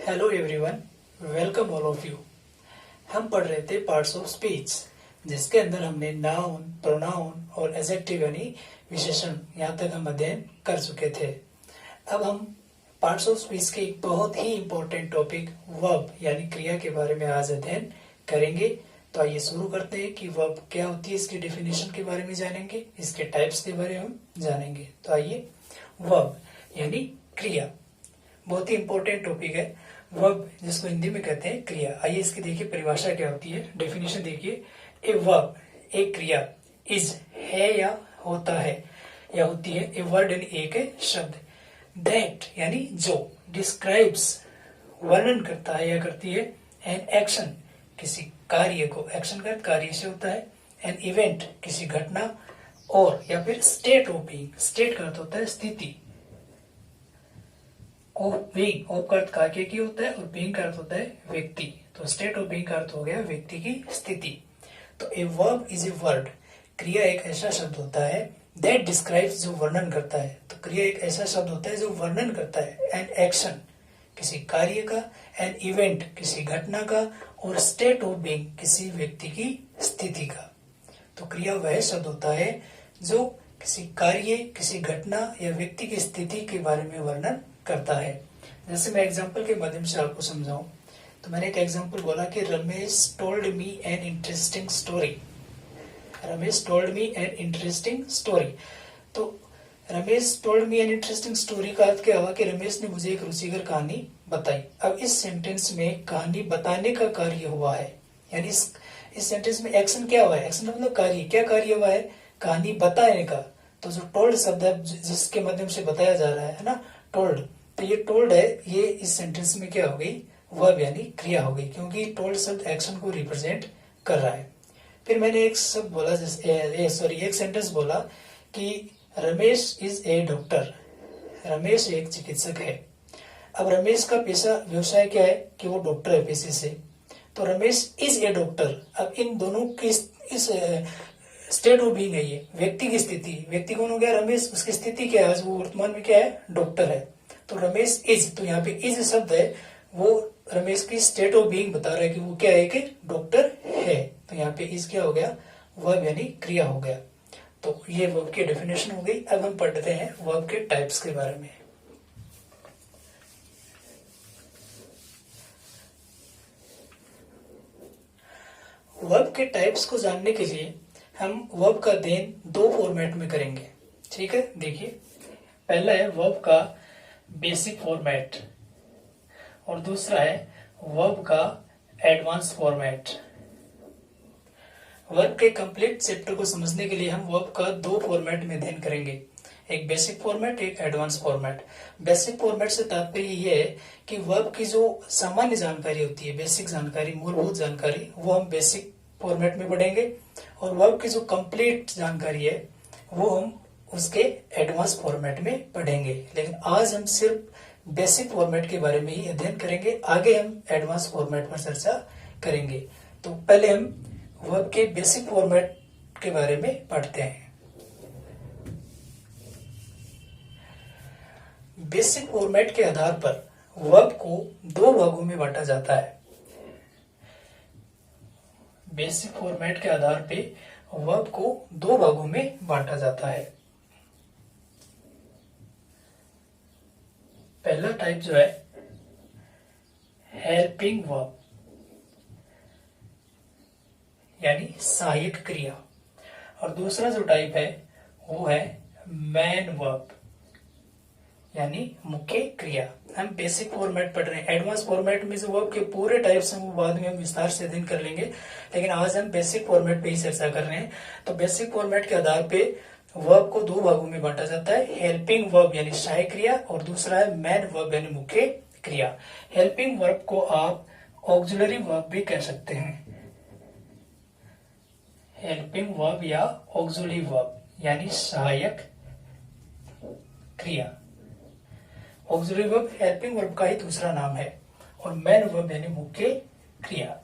Hello everyone, welcome all of you. हम पढ़ रहे थे पार्ट्स ऑफ स्पीच, जिसके अंदर हमने नाउन, प्रोनाउन और एडजेक्टिव यानी विशेषण यहाँ तक हम अध्ययन कर चुके थे। अब हम पार्ट्स ऑफ स्पीच के एक बहुत ही इम्पोर्टेंट टॉपिक वर्ब यानी क्रिया के बारे में आज अध्ययन करेंगे। तो आइए शुरू करते हैं कि वर्ब क्या होती है, इसकी डेफिनेशन के बारे में जानेंगे, इसके टाइप्स के बारे में हम जानेंगे। तो आइए, वर्ब यानी क्रिया बहुत ही इंपॉर्टेंट टॉपिक है। वर्ब जिसको हिंदी में कहते हैं क्रिया। आइए इसकी देखिए परिभाषा क्या होती है, डेफिनेशन देखिए। ए वर्ब एक क्रिया इज है या होता है या होती है। ए वर्ड यानी एक शब्द, दैट यानी जो, डिस्क्राइब्स वर्णन करता है या करती है, एन एक्शन किसी कार्य को, एक्शन का कार्य से होता है, एन इवेंट किसी घटना, और या फिर स्टेट ऑफ बीइंग, स्टेट का अर्थ होता है स्थिति, ऑफ बीइंग, ऑफ का अर्थ कार्य की होता है और बीइंग का अर्थ होता है व्यक्ति। तो स्टेट ऑफ बीइंग का अर्थ हो गया व्यक्ति की स्थिति। तो a verb is a word, क्रिया एक ऐसा शब्द होता है, दैट डिस्क्राइब्स जो वर्णन करता है। तो क्रिया एक ऐसा शब्द होता है जो वर्णन करता है, एन एक्शन किसी कार्य का, एन इवेंट किसी घटना का, और स्टेट ऑफ बीइंग किसी व्यक्ति की स्थिति का। तो क्रिया वह शब्द होता है जो किसी कार्य, किसी घटना या व्यक्ति की स्थिति के बारे में वर्णन करता है। जैसे मैं एग्जांपल के माध्यम से आपको समझाऊं, तो मैंने एक एग्जांपल बोला कि Ramesh told me an interesting story. Ramesh told me an interesting story. तो Ramesh told me an interesting story का अर्थ क्या हुआ कि रमेश ने मुझे एक रुचिकर कहानी बताई। अब इस सेंटेंस में कहानी बताने का कार्य हुआ है, यानी इस सेंटेंस में एक्शन क्या हुआ है, एक्शन मतलब कार्य, क्या कार्य हुआ है, कहानी बताने का। तो जो टोल्ड शब्द है जिसके माध्यम से बताया जा रहा है ना, टोल्ड, तो ये टोल्ड है, ये इस सेंटेंस में क्या हो गई, वर्ब यानी क्रिया हो गई, क्योंकि टोल्ड शब्द एक्शन को रिप्रेजेंट कर रहा है। फिर मैंने एक शब्द बोला, एक सेंटेंस बोला कि Ramesh is a doctor, Ramesh एक चिकित्सक है। अब रमेश का पेशा व्यवसाय क्या है कि वो डॉक्टर है पेशे से। तो रमेश इज ए डॉक्टर, अब इन दोनों की इस स्टेट ऑफ बीइंग है, ये व्यक्ति की स्थिति, व्यक्ति कौन हो गया, रमेश, उसकी स्थिति क्या है, वो वर्तमान में क्या है, डॉक्टर है। तो रमेश इज, तो यहाँ पे इज शब्द है, वो रमेश की स्टेट ऑफ बीइंग बता रहा है कि वो क्या है कि डॉक्टर है। तो यहाँ पे इज क्या हो गया, वर्ब यानी क्रिया हो गया। तो ये वर्ब की डेफिनेशन हो गई। अब हम पढ़ते हैं वर्ब के टाइप्स के बारे में। वर्ब के टाइप्स को जानने के लिए हम वर्ब का अध्ययन दो फॉर्मेट में करेंगे, ठीक है। देखिए, पहला है वर्ब का बेसिक फॉर्मेट और दूसरा है वर्ब का एडवांस फॉर्मेट। वर्ब के कंप्लीट चैप्टर को समझने के लिए हम वर्ब का दो फॉर्मेट में अध्ययन करेंगे, एक बेसिक फॉर्मेट, एक एडवांस फॉर्मेट। बेसिक फॉर्मेट से तात्पर्य ये है कि वर्ब की जो सामान्य जानकारी होती है, बेसिक जानकारी, मूलभूत जानकारी, वो हम बेसिक फॉर्मेट में पढ़ेंगे, और वर्ब की जो कंप्लीट जानकारी है वो हम उसके एडवांस फॉर्मेट में पढ़ेंगे। लेकिन आज हम सिर्फ बेसिक फॉर्मेट के बारे में ही अध्ययन करेंगे, आगे हम एडवांस फॉर्मेट पर चर्चा करेंगे। तो पहले हम वर्ब के बेसिक फॉर्मेट के बारे में पढ़ते हैं। बेसिक फॉर्मेट के आधार पर वर्ब को दो भागों में बांटा जाता है। बेसिक फॉर्मेट के आधार पे वर्ब को दो भागों में बांटा जाता है। पहला टाइप जो है हेल्पिंग वर्ब यानी सहायक क्रिया, और दूसरा जो टाइप है वो है मेन वर्ब यानी मुख्य क्रिया। हम बेसिक फॉर्मेट पढ़ रहे हैं, एडवांस फॉर्मेट में जो वर्ब के पूरे टाइप्स हैं वो बाद में हम विस्तार से अध्ययन कर लेंगे, लेकिन आज हम बेसिक फॉर्मेट पे ही चर्चा कर रहे हैं। तो बेसिक फॉर्मेट के आधार पे वर्ब को दो भागों में बांटा जाता है, हेल्पिंग वर्ब यानी सहायक क्रिया, और दूसरा है मेन वर्ब यानी मुख्य क्रिया। हेल्पिंग वर्ब को आप ऑक्सिलरी वर्ब भी कह सकते हैं, हेल्पिंग वर्ब या ऑक्सिलरी वर्ब यानी सहायक क्रिया। ऑक्सिलरी वर्ब हेल्पिंग वर्ब का ही दूसरा नाम है, और मेन वर्ब यानी मुख्य क्रिया,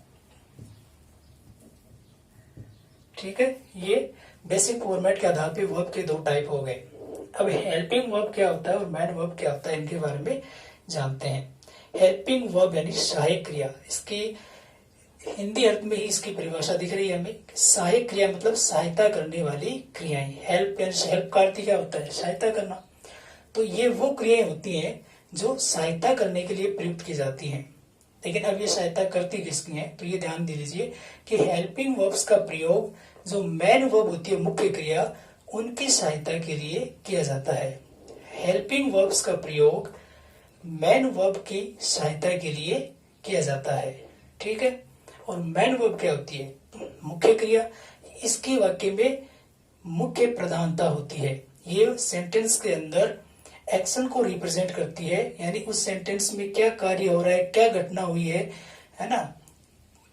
ठीक है। ये बेसिक फॉर्मेट के आधार पे वर्ब के दो टाइप हो गए। अब हेल्पिंग वर्ब क्या होता है और मेन वर्ब क्या होता है, इनके बारे में जानते हैं। हेल्पिंग वर्ब यानी सहायक क्रिया, इसकी हिंदी अर्थ में ही इसकी परिभाषा दिख रही है हमें। सहायक क्रिया मतलब सहायता करने वाली क्रियाएं। हेल्प यानी हेल्प का अर्थ क्या होता है? सहायता करना। तो ये वो क्रियाएं होती हैं जो सहायता करने के लिए प्रयुक्त की जाती हैं। लेकिन अब ये सहायता करती किसकी है? तो ये ध्यान दे लीजिए कि हेल्पिंग वर्ब्स का प्रयोग जो मेन वर्ब होती है, मुख्य क्रिया, उनकी सहायता के लिए किया जाता है। हेल्पिंग वर्ब्स का प्रयोग मेन वर्ब की सहायता के लिए किया जाता है। ठीक है। और मेन वर्ब क्या होती है? मुख्य क्रिया। इसकी वाक्य में मुख्य प्रधानता होती है। ये सेंटेंस के अंदर एक्शन को रिप्रेजेंट करती है, यानी उस सेंटेंस में क्या कार्य हो रहा है, क्या घटना हुई है ना,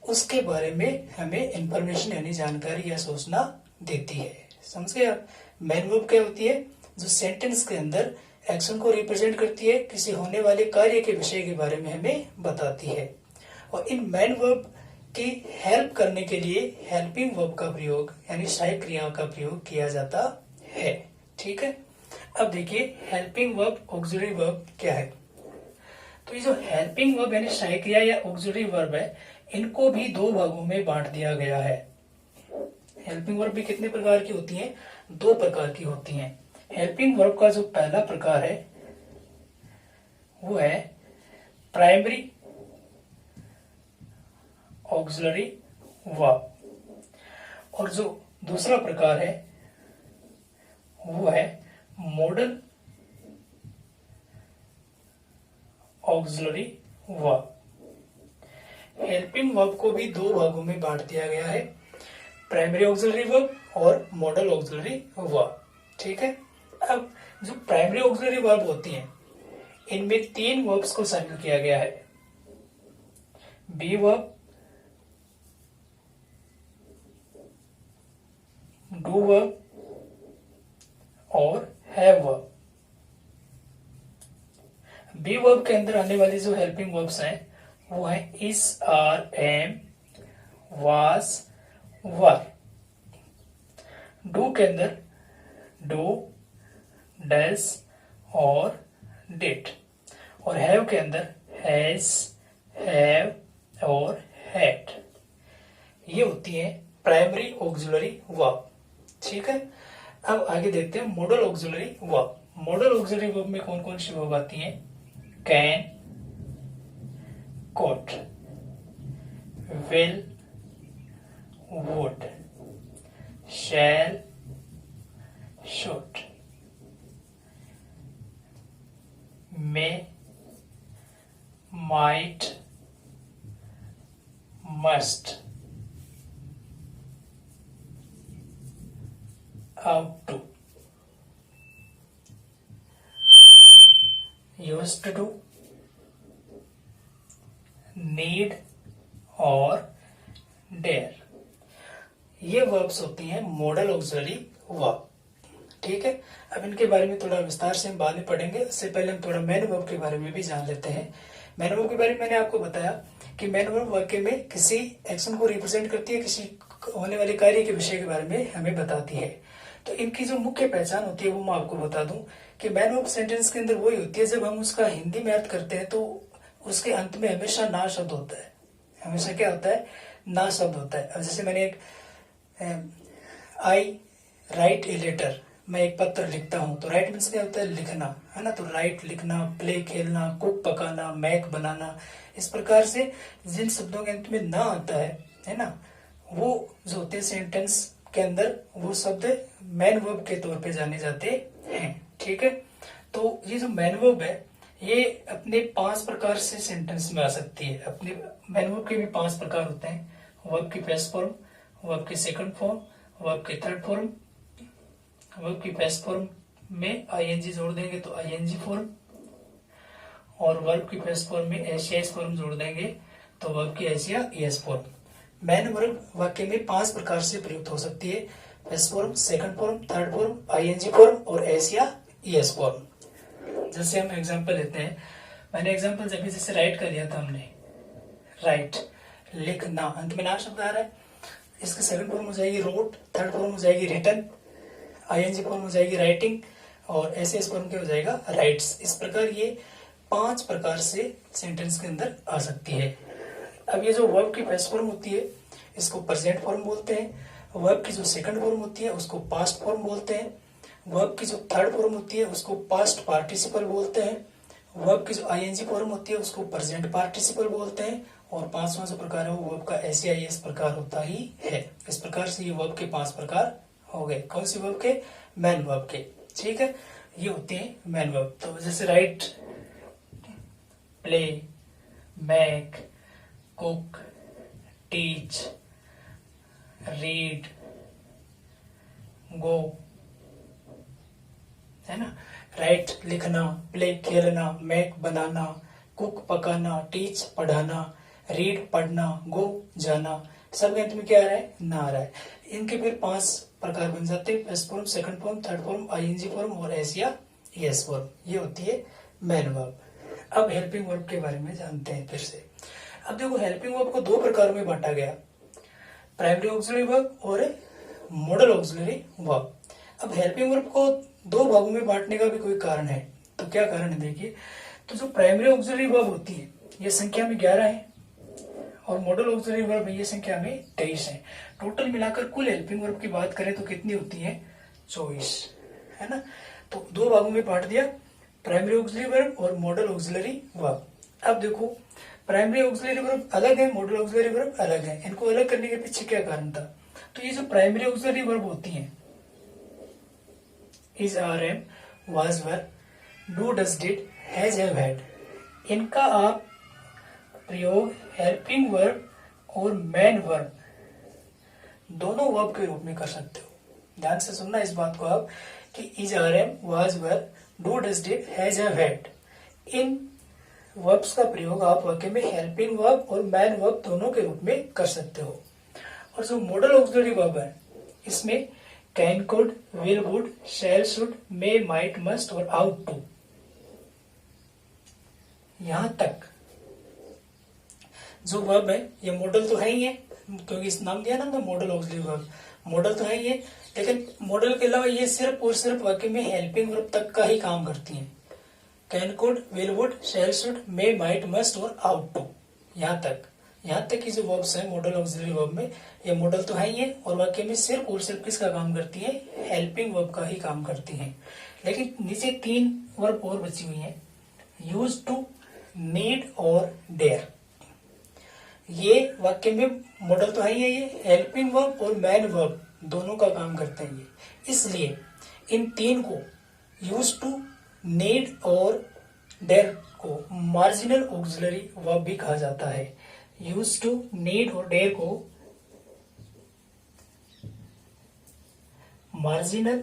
उसके बारे में हमें इंफॉर्मेशन यानी जानकारी या सूचना देती है। समझ गए आप? मेन वर्ब क्या होती है? जो सेंटेंस के अंदर एक्शन को रिप्रेजेंट करती है, किसी होने वाले कार्य के विषय के बारे में हमें बताती है। और इन मेन वर्ब की हेल्प करने के लिए हेल्पिंग वर्ब का प्रयोग यानी सहायक क्रिया का प्रयोग किया जाता है। ठीक है। अब देखिए हेल्पिंग वर्ब, ऑक्सिलरी वर्ब क्या है। तो ये जो हेल्पिंग वर्ब यानी सहायक क्रिया या ऑक्सिलरी वर्ब है, इनको भी दो भागों में बांट दिया गया है। हेल्पिंग वर्ब भी कितने प्रकार की होती हैं? दो प्रकार की होती हैं। हेल्पिंग वर्ब का जो पहला प्रकार है वो है प्राइमरी ऑक्सिलरी वर्ब, और जो दूसरा प्रकार है वो है model auxiliary verb. Helping verb को भी दो भागों में बांट दिया गया है, प्राइमरी ऑक्सिलरी वर्ब और मॉडल ऑक्सिलरी वर्ब। ठीक है। अब जो प्राइमरी ऑक्सिलरी वर्ब होती हैं, इनमें तीन वर्ब्स को शामिल किया गया है, बी वर्ब, डू वर्ब और हैव वर्ब। बी वर्ब के अंदर आने वाली जो हेल्पिंग वर्ब्स हैं वो है is, are, am, was, were. Do के अंदर डू, डज और डिड। और हैव के अंदर हैज, हैव और हैड। ये होती है प्राइमरी ऑक्सिलरी वर्ब। ठीक है। अब आगे देखते हैं modal auxiliary verb. Modal auxiliary verb में कौन कौन सी वर्ब आती हैं? Can, could, will, would, shall, should, may, might, must, ought to, used to, need और dare। ये वर्ब्स होती हैं मॉडल ऑक्सिलरी वर्ब। ठीक है। अब इनके बारे में थोड़ा विस्तार से हम बाद में पढ़ेंगे। इससे पहले हम थोड़ा मेन वर्ब के बारे में भी जान लेते हैं। मेन वर्ब के बारे में मैंने आपको बताया कि मेन वर्ब वाक्य में किसी एक्शन को रिप्रेजेंट करती है, किसी होने वाले कार्य के विषय के बारे में हमें बताती है। तो इनकी जो मुख्य पहचान होती है वो मैं आपको बता दूं कि मेन वर्ब सेंटेंस के अंदर वही होती है, जब हम उसका हिंदी में अर्थ करते हैं तो उसके अंत में हमेशा ना शब्द होता है। हमेशा क्या होता है? ना शब्द होता है। अब जैसे मैंने एक आई राइट ए लेटर, मैं एक पत्र लिखता हूं, तो राइट मीन्स क्या होता है? लिखना, है ना। तो राइट लिखना, प्ले खेलना, कुक पकाना, मैक बनाना, इस प्रकार से जिन शब्दों के अंत में ना आता है ना, वो जो होते हैं सेंटेंस के अंदर, वो शब्द मेन वर्ब के तौर पे जाने जाते हैं। ठीक है। तो ये जो मेन वर्ब है ये अपने 5 प्रकार से सेंटेंस में आ सकती है। अपने मेन वर्ब के भी 5 प्रकार होते हैं, वर्ब की फर्स्ट फॉर्म, वर्ब की सेकंड फॉर्म, वर्ब की थर्ड फॉर्म। वर्ब की फर्स्ट फॉर्म में आईएनजी जोड़ देंगे तो आईएनजी फॉर्म, और वर्ब की फर्स्ट फॉर्म में एसएस फॉर्म जोड़ देंगे तो वर्ब की एस या ईएस फॉर्म। मेन वर्ब वाक्य में 5 प्रकार से प्रयुक्त हो सकती है, first form, second form, third form, ING form और एस या ईएस फॉर्म। जैसे हम एग्जांपल लेते हैं, मैंने एग्जांपल जैसे राइट कर लिया था हमने, राइट लिखना, अंत में ना शब्द आ रहा है, इसकी सेकंड फॉर्म हो जाएगी रोट, थर्ड फॉर्म हो जाएगी रिटन, आईएनजी फॉर्म हो जाएगी राइटिंग और एसएस फॉर्म क्या हो जाएगा? राइट्स। इस प्रकार ये 5 प्रकार से सेंटेंस के अंदर आ सकती है। अब ये जो वर्ब की फर्स्ट फॉर्म होती है इसको प्रेजेंट फॉर्म बोलते हैं। वर्ब की जो सेकंड फॉर्म होती है उसको पास्ट फॉर्म बोलते हैं। वर्ब की जो थर्ड फॉर्म होती है उसको पास्ट पार्टिसिपल बोलते हैं। वर्ब की जो आईएनजी फॉर्म होती है उसको प्रेजेंट पार्टिसिपल बोलते हैं। और पांचवा जो प्रकार है वो वर्ब का एसईआईएस प्रकार होता ही है। इस प्रकार से ये वर्ब के 5 प्रकार हो गए। कौन सी वर्ब के? मैन वर्ब के। ठीक है, ये होते हैं मैन वर्ब। तो जैसे write, play, make, cook, teach, read, go, है ना। राइट लिखना, प्ले खेलना, मेक बनाना, कुक पकाना, टीच पढ़ाना, रीड पढ़ना, गो जाना। सब अंत में क्या आ रहा है? ना आ रहा है। इनके फिर 5 प्रकार बन जाते हैं, first form, second form, third form, ING form और एस या एस फॉर्म। ये होती है मैन वर्ब। अब हेल्पिंग वर्ब के बारे में जानते हैं फिर से। अब देखो, हेल्पिंग वर्ब को 2 प्रकार में बांटा गया, प्राइमरी ऑक्सिलरी वर्ब और मॉडल ऑक्सिलरी वर्ब। अब हेल्पिंग वर्ब को 2 भागों में बांटने का भी कोई कारण है। तो क्या कारण है देखिए। तो जो प्राइमरी ऑक्सिलरी वर्ब होती है ये संख्या में 11 है और मॉडल ऑक्सिलरी वर्ब ये संख्या में 23 है। टोटल मिलाकर कुल हेल्पिंग वर्ब की बात करें तो कितनी होती है? 24, है ना। तो 2 भागों में बांट दिया, प्राइमरी ऑक्सिलरी वर्ब और मॉडल ऑक्सिलरी वर्ब। अब देखो, प्राइमरी ऑक्सिलरी वर्ब अलग है, मॉडल ऑक्सिलरी वर्ब अलग है। इनको अलग करने के पीछे क्या कारण था? तो ये जो प्राइमरी ऑक्सिलरी वर्ब होती है, is, are, am, was, were, do, does, did, has, have, had, इनका आप प्रयोग हेल्पिंग वर्ब और मैन वर्ब दोनों वर्ब के रूप में कर सकते हो। ध्यान से सुनना इस बात को आप कि is, are, am, was, were, do, does, did, has, have, had, इन वर्ब्स का प्रयोग आप वाक्य में हेल्पिंग वर्ब और मैन वर्ब दोनों के रूप में कर सकते हो। और जो मॉडल ऑक्सिलरी वर्ब है इसमें can, could, will, would, shall, should, may, might, must और आउट टू, यहां तक जो वर्ब है ये मॉडल तो है ही है, क्योंकि इस नाम दिया ना मॉडल ऑक्सिलरी वर्ब, मॉडल तो है ही है। लेकिन मॉडल के अलावा ये सिर्फ और सिर्फ वाक्य में हेल्पिंग वर्ब तक का ही काम करती है। Can, could, will, would, shall, should, may, might, must और आउट टू, यहाँ तक की जो वर्ब्स है मॉडल ऑक्सिलरी वर्ब में ये मॉडल तो है ही है और वाक्य में सिर्फ और सिर्फ किसका काम करती है? हेल्पिंग वर्ब का ही काम करती है। लेकिन नीचे 3 वर्ब और बची हुई है, यूज टू, नीड और डेयर। ये वाक्य में मॉडल तो है ही है, ये हेल्पिंग वर्ब और मैन वर्ब दोनों का काम करते हैं ये। इसलिए इन 3 को, यूज टू, नीड और डेयर को मार्जिनल ऑक्सिलरी वर्ब भी कहा जाता है। यूज टू, नीड और डेयर को मार्जिनल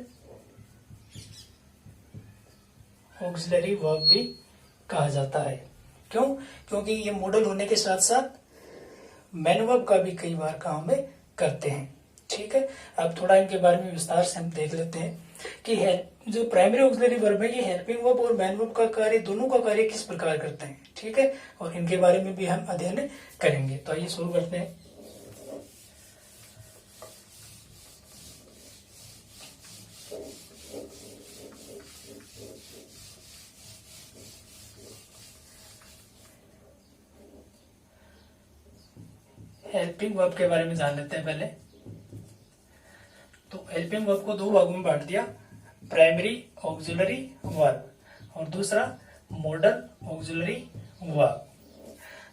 ऑक्सिलरी वर्ब भी कहा जाता है। क्यों? क्योंकि ये मॉडल होने के साथ साथ मैन वर्ब का भी कई बार काम करते हैं। ठीक है, अब थोड़ा इनके बारे में विस्तार से हम देख लेते हैं कि जो प्राइमरी ऑक्सिलरी वर्ब है ये हेल्पिंग वर्ब और मैन वर्ब का कार्य, दोनों का कार्य किस प्रकार करते हैं। ठीक है, और इनके बारे में भी हम अध्ययन करेंगे। तो आइए शुरू करते हैं। हेल्पिंग वर्ब के बारे में जान लेते हैं पहले। तो हेल्पिंग वर्ब को 2 भागों में बांट दिया, प्राइमरी ऑक्सिलरी वर्ब और दूसरा मॉडल ऑक्सिलरी वर्ब।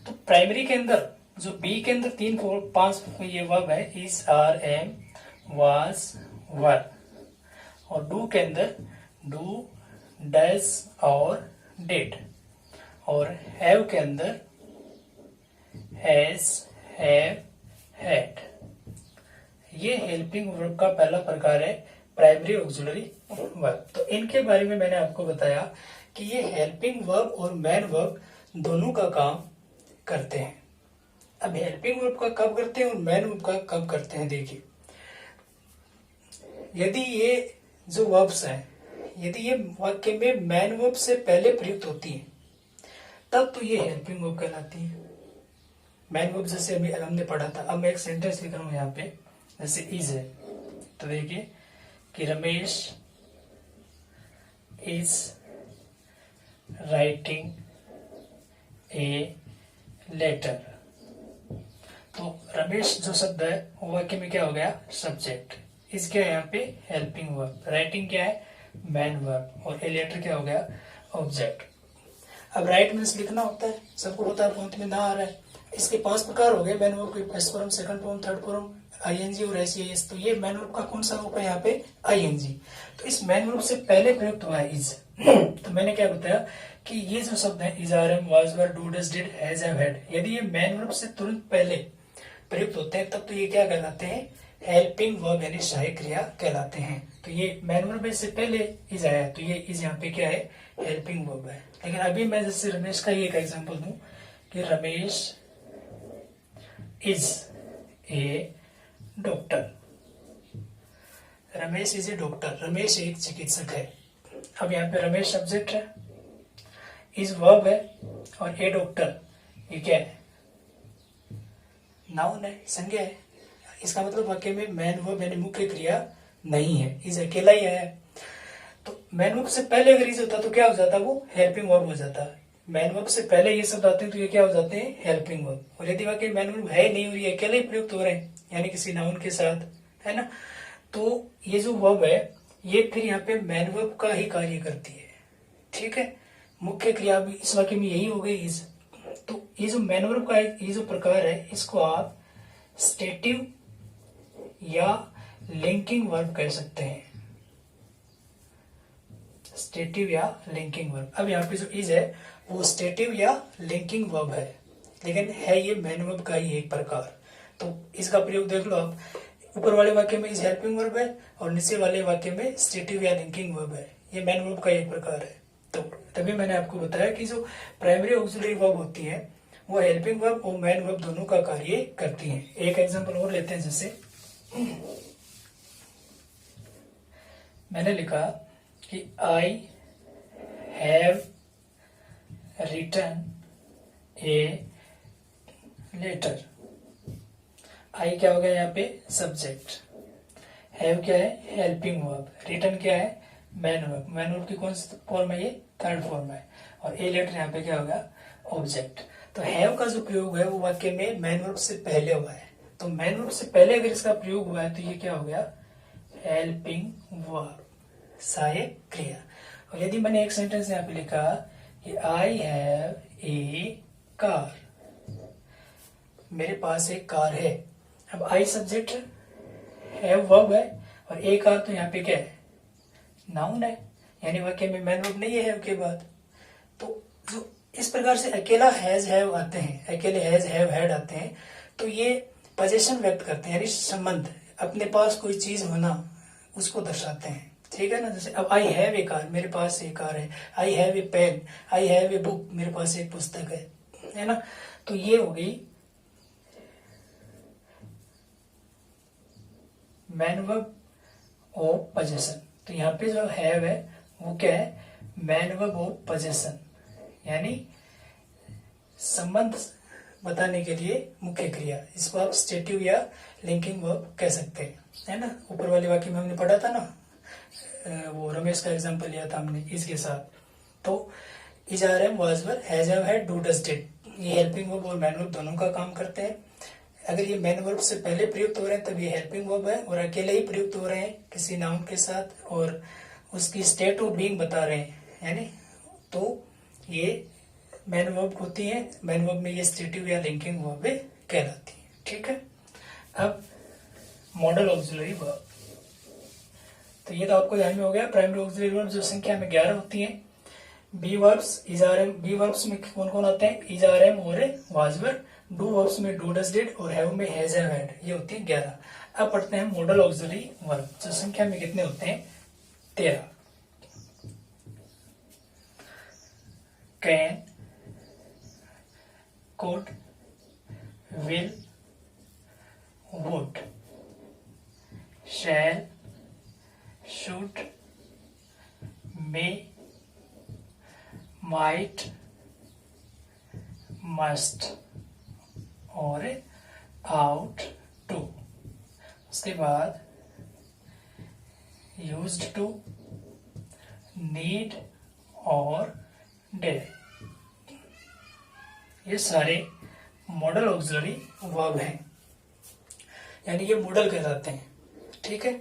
तो प्राइमरी के अंदर जो बी के अंदर 3, 4, 5 ये वर्ब है, इज, आर, एम, वाज, वर, और डू के अंदर डू, डज और डिड, और हैव के अंदर हैज, हैव, हैड। ये हेल्पिंग वर्ब का पहला प्रकार है, प्राइमरी ऑक्सिलरी वर्ब। तो इनके बारे में मैंने आपको बताया कि ये हेल्पिंग वर्ब और मैन वर्ब दोनों का काम करते हैं। अब हेल्पिंग वर्ब का कब करते हैं और मैन वर्ब का कब करते हैं, देखिए। यदि ये जो वर्ब्स हैं, यदि ये वाक्य में मैन वर्ब से पहले प्रयुक्त होती है तब तो ये हेल्पिंग वर्ब कहलाती है। मैन वर्ब जैसे अभी हमने पढ़ा था। अब मैं एक सेंटेंस लिख रहा हूं यहाँ पे, जैसे इज है, तो देखिए कि Ramesh is writing a letter. तो रमेश जो शब्द है वो वाक्य में क्या हो गया, सब्जेक्ट। इज क्या है यहाँ पे, हेल्पिंग वर्ब। राइटिंग क्या है, मैन वर्ब। और ए लेटर क्या हो गया, ऑब्जेक्ट। अब राइट मीन्स लिखना होता है, सबको पता है, पॉइंट में ना आ रहा है। इसके 5 प्रकार हो गए मैन वर्ब के, first form, second form, third form, ING और एसईएस। तो ये मैन वर्ब का कौन सा रूप है यहाँ पे, आईएनजी। तो इस मैन वर्ब से पहले प्रयुक्त हुआ है इज। तो मैंने क्या बताया कि ये जो शब्द है is, are, am, was, were, do, does, did, has, have, had, यदि ये मैन वर्ब से तुरंत पहले प्रयुक्त होते हैं तब तो ये क्या कहलाते हैं, हेल्पिंग वर्ब यानी सहायक क्रिया कहलाते हैं। तो ये मैन वर्ब से पहले इज आया तो ये इज यहाँ पे क्या है, हेल्पिंग वर्ब है। लेकिन अभी मैं जैसे रमेश का ही एक एग्जांपल दूं कि Ramesh is a doctor. Ramesh is a doctor, Ramesh एक चिकित्सक है। अब यहाँ पे रमेश सब्जेक्ट है, इज वर्ब है, और ए डॉक्टर ये क्या है, नाउन है, संज्ञा है। इसका मतलब वाक्य में मैन वर्ब यानी मुख्य क्रिया नहीं है, इज अकेला ही है। तो मैन वर्ब से पहले अगर इज होता तो क्या हो जाता, वो हेल्पिंग वर्ब हो जाता। मैन वर्ब से पहले ये शब्द आते हैं तो ये क्या हो जाते हैं, हेल्पिंग वर्ब। और यदि वाक्य मैन वर्ब है नहीं और ये अकेले ही प्रयुक्त हो रहे हैं यानी किसी नाउन के साथ, है ना, तो ये जो वर्ब है ये फिर यहाँ पे मैन वर्ब का ही कार्य करती है। ठीक है, मुख्य क्रिया भी इस वाक्य में यही हो गई इज। तो ये जो मैन वर्ब का ये जो प्रकार है इसको आप स्टेटिव या लिंकिंग वर्ब कह सकते हैं, स्टेटिव या लिंकिंग वर्ब। अब यहाँ पे जो इज है वो स्टेटिव या लिंकिंग वर्ब है, लेकिन है ये मैन वर्ब का ही एक प्रकार। तो इसका प्रयोग देख लो आप, ऊपर वाले वाक्य में इज हेल्पिंग वर्ब है और नीचे वाले वाक्य में स्टेटिव या लिंकिंग वर्ब है। ये मैन वर्ब का एक प्रकार है। तो तभी मैंने आपको बताया कि जो प्राइमरी ऑक्सिलरी वर्ब होती है वो हेल्पिंग वर्ब और मैन वर्ब दोनों का कार्य करती हैं। एक एग्जांपल और लेते हैं, जैसे मैंने लिखा कि I have written a letter. I क्या हो गया यहाँ पे, सब्जेक्ट। हैव क्या है, हेल्पिंग वर्ब। रिटन क्या है, मैन वर्ब। मैन वर्ब की कौन सी फॉर्म है, ये थर्ड फॉर्म है। और ए लेटर यहाँ पे क्या होगा, ऑब्जेक्ट। तो हैव का जो प्रयोग है वो वाक्य में मैन वर्ब से पहले हुआ है। तो मैन वर्ब से पहले अगर इसका प्रयोग हुआ है तो ये क्या हो गया, हेल्पिंग वर्ब, सहायक क्रिया। और यदि मैंने एक सेंटेंस यहाँ पे लिखा कि आई हैव ए कार, मेरे पास एक कार है। अब आई सब्जेक्ट है, हैव वर्ब है, और ए कार तो यहाँ पे क्या है, नाउन है, यानी वाक्य में मैन वर्ब नहीं है हैव के बाद। तो जो इस प्रकार से अकेला हैज हैव आते हैं, अकेले हैज हैव हैड आते हैं, तो ये पोजीशन व्यक्त करते हैं, यानी संबंध, अपने पास कोई चीज होना उसको दर्शाते हैं। ठीक है ना, जैसे अब आई हैव ए कार, मेरे पास एक कार है। I have a pen, I have a book, मेरे पास एक पुस्तक है ना। तो ये हो गई मैन वर्ब ऑफ पोजीशन। तो यहाँ पे जो हैव है वो क्या है, मैन वर्ब ऑफ पोजीशन, यानी संबंध बताने के लिए मुख्य क्रिया। इसको आप स्टेटिव या लिंकिंग वर्ब कह सकते हैं, है ना। ऊपर वाले वाक्य में हमने पढ़ा था ना, वो रमेश का एग्जांपल लिया था हमने इसके साथ। तो is, are, am, was, were, has, have, had, do, does, did, ये हेल्पिंग वर्ब और मैन वर्ब दोनों का काम करते हैं। अगर ये मैन वर्ब से पहले प्रयुक्त हो रहे हैं तब ये हेल्पिंग वर्ब है, और अकेले ही प्रयुक्त हो रहे हैं किसी नाउन के साथ और उसकी स्टेट ऑफ बीइंग बता रहे हैं, यानी तो ये मैन वर्ब होती है। मैन वर्ब में ये स्टेटिव या लिंकिंग वर्ब कहलाती है। ठीक है, अब मॉडल ऑक्सिलरी वर्ब। तो ये तो आपको ध्यान में हो गया। प्राइमरी ऑक्सिलरी वर्ब जो संख्या में 11 होती हैं। Be verbs, is, are, am, be verbs में कौन कौन आते हैं, इज, आर, एम और वाज, वर। डू वर्ब्स में डू, डज, डिड, और हैव में हैज, हैव, हैड, ये होती है 11। अब पढ़ते हैं मॉडल ऑक्सिलरी वर्ब, जो संख्या में कितने होते हैं, 13। Can, could, will, would, shall, should, may, might, must और ought to। उसके बाद used to, need और did। ये सारे मॉडल ऑक्सिलरी वर्ब हैं, यानी ये मॉडल कहलाते हैं। ठीक है,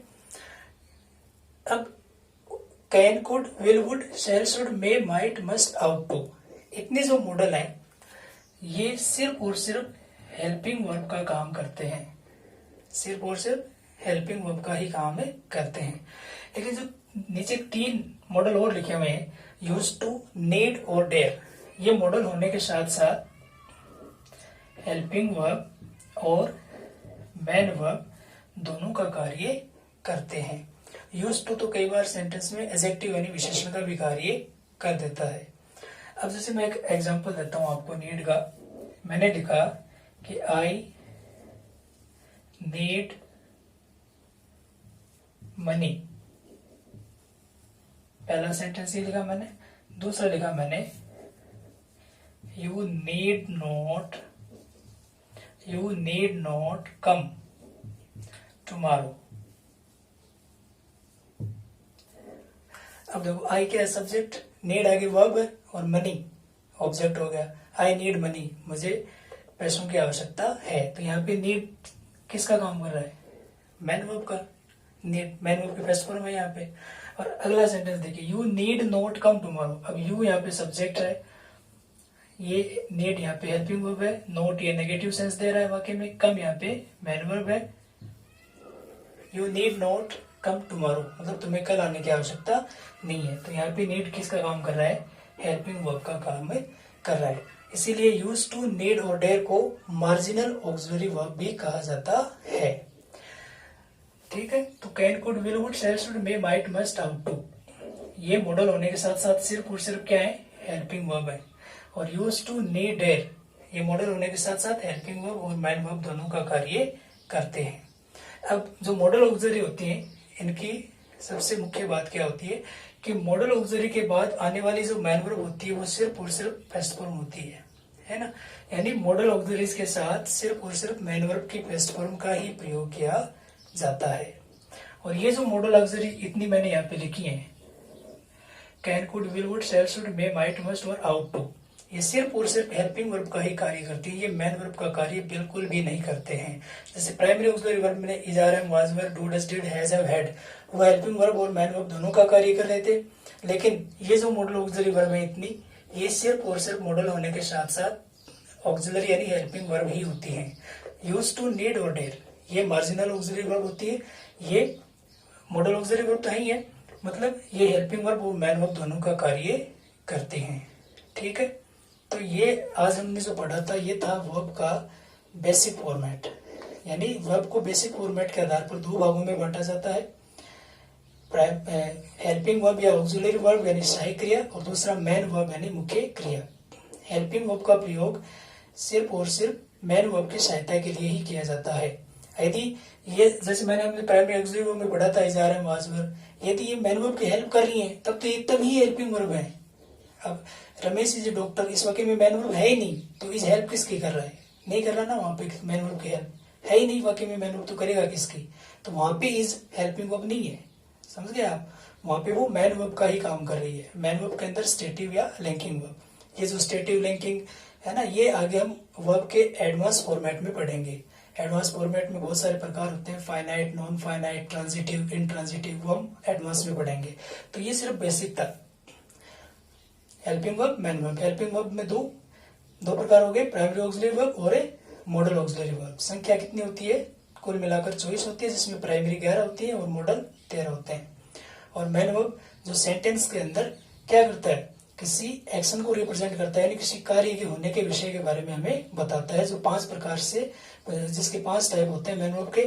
अब can, could, will, would, shall, should, may, might, must, ought to, इतने जो मॉडल हैं ये सिर्फ और सिर्फ हेल्पिंग वर्ब का काम करते हैं, सिर्फ और सिर्फ हेल्पिंग वर्ब का ही काम है करते हैं। लेकिन जो नीचे 3 मॉडल और लिखे हुए हैं, यूज टू, नीड और डेयर, ये मॉडल होने के साथ साथ हेल्पिंग वर्ब और मेन वर्ब दोनों का कार्य करते हैं। यूज टू तो कई बार सेंटेंस में एडजेक्टिव यानी विशेषण का भी कार्य कर देता है। अब जैसे मैं एक एग्जांपल देता हूं आपको नीड का। मैंने लिखा कि आई नीड मनी, पहला सेंटेंस ये लिखा मैंने। दूसरा लिखा मैंने you need not come tomorrow. अब देखो आई क्या है, सब्जेक्ट, नीड आगे वर्ब है और मनी ऑब्जेक्ट हो गया। आई नीड मनी, मुझे पैसों की आवश्यकता है। तो यहाँ पे नीड किसका काम कर रहा है, मैन वर्ब का। नीड मैन वर्ब की फर्स्ट फॉर्म है यहाँ पे। और अगला सेंटेंस देखिए, you need not come tomorrow. अब यू यहाँ पे सब्जेक्ट है, ये नीड यहाँ पे हेल्पिंग वर्ब है, नोट ये नेगेटिव सेंस दे रहा है वाक्य में, कम यहाँ पे मैन वर्ब है। You need not come tomorrow मतलब तुम्हें कल आने की आवश्यकता नहीं है। तो यहाँ पे नीड किसका काम कर रहा है, हेल्पिंग वर्ब का काम कर रहा है। इसीलिए यूज टू, नीड और डेयर को मार्जिनल ऑक्सिलरी वर्ब भी कहा जाता है। ठीक है, तो can, could, will, would, shall, should, may, might, must, ought to, ये मॉडल होने के साथ साथ सिर्फ और सिर्फ क्या है, हेल्पिंग वर्ब है। और यूज टू, नीड, डेयर ये मॉडल होने के साथ साथ हेल्पिंग वर्ब और मैन वर्ब दोनों का कार्य करते हैं। अब जो मॉडल ऑक्सिलरी होती हैं इनकी सबसे मुख्य बात क्या होती है कि मॉडल ऑक्सिलरी के बाद आने वाली जो मैन वर्ब होती है वो सिर्फ और सिर्फ फर्स्ट फॉर्म होती है ना। यानी मॉडल ऑक्सिलरीज के साथ सिर्फ और सिर्फ मैन वर्ब की फर्स्ट फॉर्म का ही प्रयोग किया जाता है। और ये जो मॉडल ऑक्सिलरी इतनी मैंने यहाँ पे लिखी है, can, could, will, would, shall, should, may, might, must और आउट टू, ये सिर्फ और सिर्फ हेल्पिंग वर्ब का ही कार्य करती है, ये मैन वर्ब का कार्य बिल्कुल भी नहीं करते हैं। जैसे प्राइमरी ऑक्सिलरी वर्ब में is, are, am, was, were, do, does, did, has, have, had, वो हेल्पिंग वर्ब और मैन वर्ब दोनों का कार्य कर रहे थे। लेकिन ये जो मॉडल ऑक्सिलरी वर्ब है इतनी, ये सिर्फ और सिर्फ मॉडल होने के साथ साथ ऑक्सिलरी यानी हेल्पिंग वर्ब ही होती है। यूज टू, नीड और डेयर ये मार्जिनल ऑक्सिलरी वर्ब होती है, ये मॉडल ऑक्सिलरी वर्ब तो ही है, मतलब ये हेल्पिंग वर्ब और मैन वर्ब दोनों का कार्य करते हैं। ठीक है, तो ये आज हमने जो पढ़ा था ये था वर्ब का बेसिक फॉर्मेट, यानी वर्ब को बेसिक फॉर्मेट के आधार पर 2 भागों में बांटा जाता है, हेल्पिंग वर्ब या ऑक्सिलरी वर्ब यानी सहायक क्रिया, और दूसरा मैन वर्ब यानी मुख्य क्रिया। हेल्पिंग वर्ब का प्रयोग सिर्फ और सिर्फ मैन वर्ब की सहायता के लिए ही किया जाता है। यदि ये जैसे मैंने अपने प्राइमरी ऑक्सिलरी वर्ब में पढ़ा था इज, आर, एम, वाज, वर, यदि ये मैन वर्ब की हेल्प कर रही है तब तो ये तभी हेल्पिंग वर्ब है। अब रमेश इज डॉक्टर, इस वाक्य में मैन वर्ब है ही नहीं, तो इस हेल्प किसकी कर रहा है, नहीं कर रहा ना, वहां पे मैन वर्ब की हेल्प है ही नहीं वाक्य में, मैन वर्ब तो करेगा किसकी, तो वहां पे इज हेल्पिंग वर्ब नहीं है, समझ गए आप। वहां पे वो मैन वर्ब का ही काम कर रही है। मैन वर्ब के अंदर स्टेटिव या लिंकिंग वर्ब, ये जो स्टेटिव लिंकिंग है ना, ये आगे हम वर्ब के एडवांस फॉर्मेट में पढ़ेंगे। एडवांस फॉर्मेट में बहुत सारे प्रकार होते हैं, finite, non finite, transitive, intransitive, वो हम एडवांस में पढ़ेंगे। तो ये सिर्फ बेसिक था, helping verb, man verb. Helping verb में दो प्रकार हो गए, प्राइमरी ऑक्सिलरी वर्ब और मॉडल ऑक्सिलरी वर्ब। संख्या कितनी होती है, कुल मिलाकर 24 होती है, जिसमें प्राइमरी 11 होती है और मॉडल 13 होते हैं। और मैन वर्ब जो सेंटेंस के अंदर क्या करता है, किसी एक्शन को रिप्रेजेंट करता है, यानी किसी कार्य के होने के विषय के बारे में हमें बताता है, जो 5 प्रकार से, जिसके 5 टाइप होते हैं मैन वर्ब के।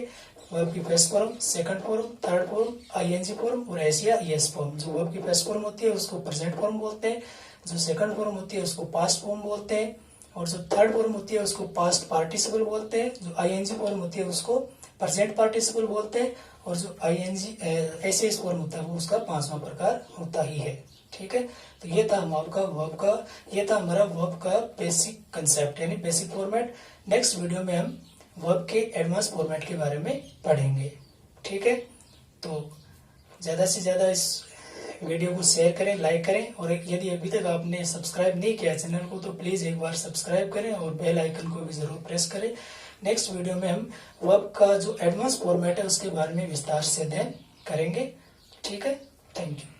वर्ब की first form, second form, third form, ING form और एस या ईएस फॉर्म। जो वर्ब की फर्स्ट फॉर्म होती है उसको प्रेजेंट फॉर्म बोलते हैं, जो सेकंड फॉर्म होती है उसको पास्ट फॉर्म बोलते हैं, और जो थर्ड फॉर्म होती है उसको पास्ट पार्टिसिपल बोलते हैं, जो आईएनजी फॉर्म होती है उसको प्रेजेंट पार्टिसिपल बोलते हैं, और जो आईएनजी एसएस फॉर्म होता है वो उसका 5वां प्रकार होता ही है। ठीक है, तो ये था हमारा वर्ब का बेसिक कंसेप्ट यानी बेसिक फॉर्मेट। नेक्स्ट वीडियो में हम वर्ब के एडवांस फॉर्मेट के बारे में पढ़ेंगे। ठीक है, तो ज्यादा से ज्यादा इस वीडियो को शेयर करें, लाइक करें, और यदि अभी तक आपने सब्सक्राइब नहीं किया चैनल को तो प्लीज एक बार सब्सक्राइब करें और बेल आइकन को भी जरूर प्रेस करें। नेक्स्ट वीडियो में हम वर्ब का जो एडवांस फॉर्मेट है उसके बारे में विस्तार से अध्ययन करेंगे। ठीक है, थैंक यू।